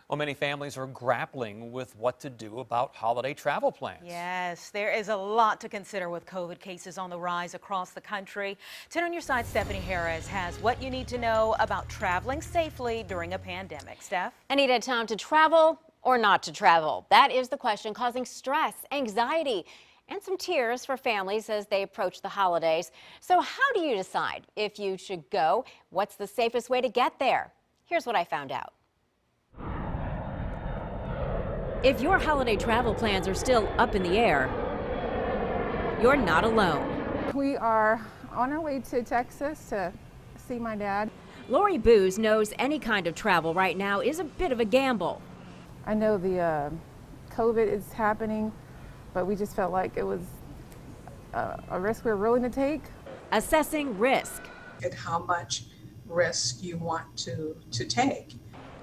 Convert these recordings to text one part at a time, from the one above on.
Well, many families are grappling with what to do about holiday travel plans. Yes, there is a lot to consider with COVID cases on the rise across the country. 10 on your side, Stephanie Harris has what you need to know about traveling safely during a pandemic. Steph? Anita, time to travel or not to travel? That is the question causing stress, anxiety, and some tears for families as they approach the holidays. So how do you decide if you should go? What's the safest way to get there? Here's what I found out. If your holiday travel plans are still up in the air, you're not alone. We are on our way to Texas to see my dad. Lori Booz knows any kind of travel right now is a bit of a gamble. I know the COVID is happening, but we just felt like it was a risk we were willing to take. Assessing risk. At how much risk you want to take.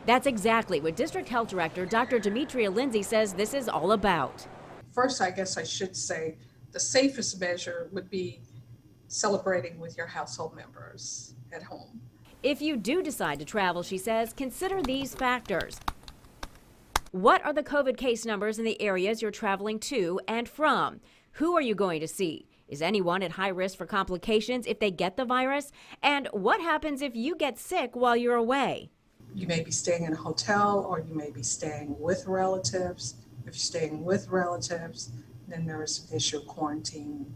That's exactly what District Health Director Dr. Demetria Lindsay says this is all about. First, I guess I should say the safest measure would be celebrating with your household members at home. If you do decide to travel, she says, consider these factors. What are the COVID case numbers in the areas you're traveling to and from? Who are you going to see? Is anyone at high risk for complications if they get the virus? And what happens if you get sick while you're away? You may be staying in a hotel or you may be staying with relatives. If you're staying with relatives, then there is an issue of quarantine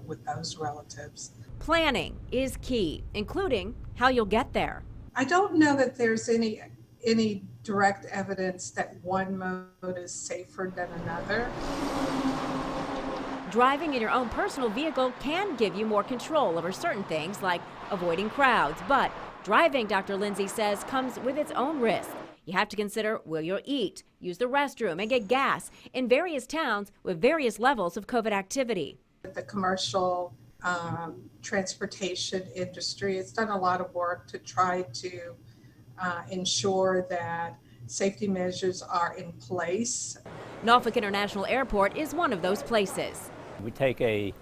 with those relatives. Planning is key, including how you'll get there. I don't know that there's any direct evidence that one mode is safer than another. Driving in your own personal vehicle can give you more control over certain things like avoiding crowds, but driving, Dr. Lindsay says, comes with its own risk. You have to consider will you eat, use the restroom, and get gas in various towns with various levels of COVID activity. The commercial transportation industry has done a lot of work to try to ensure that safety measures are in place. Norfolk International Airport is one of those places. We take a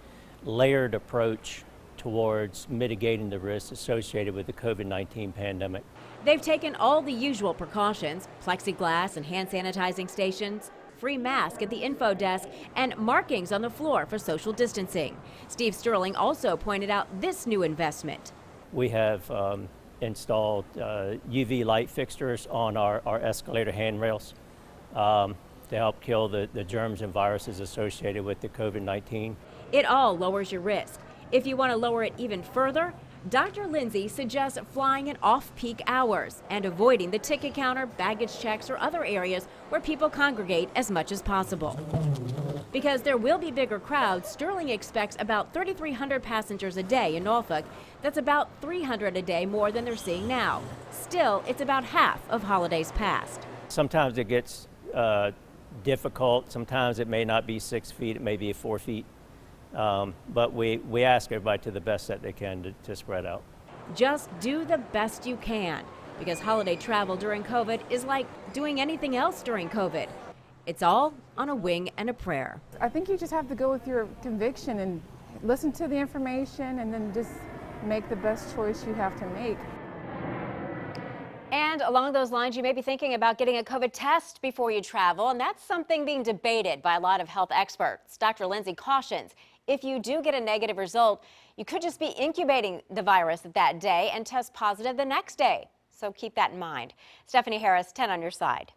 layered approach towards mitigating the risks associated with the COVID-19 pandemic. They've taken all the usual precautions, plexiglass and hand sanitizing stations, free mask at the info desk, and markings on the floor for social distancing. Steve Sterling also pointed out this new investment. We have installed UV light fixtures on our escalator handrails to help kill the germs and viruses associated with the COVID-19. It all lowers your risk. If you want to lower it even further, Dr. Lindsay suggests flying in off-peak hours and avoiding the ticket counter, baggage checks, or other areas where people congregate as much as possible. Because there will be bigger crowds, Sterling expects about 3,300 passengers a day in Norfolk. That's about 300 a day more than they're seeing now. Still, it's about half of holidays past. Sometimes it gets difficult. Sometimes it may not be 6 feet, it may be 4 feet. But we ask everybody to the best that they can to spread out. Just do the best you can, because holiday travel during COVID is like doing anything else during COVID. It's all on a wing and a prayer. I think you just have to go with your conviction and listen to the information and then just make the best choice you have to make. And along those lines, you may be thinking about getting a COVID test before you travel, and that's something being debated by a lot of health experts. Dr. Lindsay cautions, if you do get a negative result, you could just be incubating the virus that day and test positive the next day. So keep that in mind. Stephanie Harris, 10 on your side.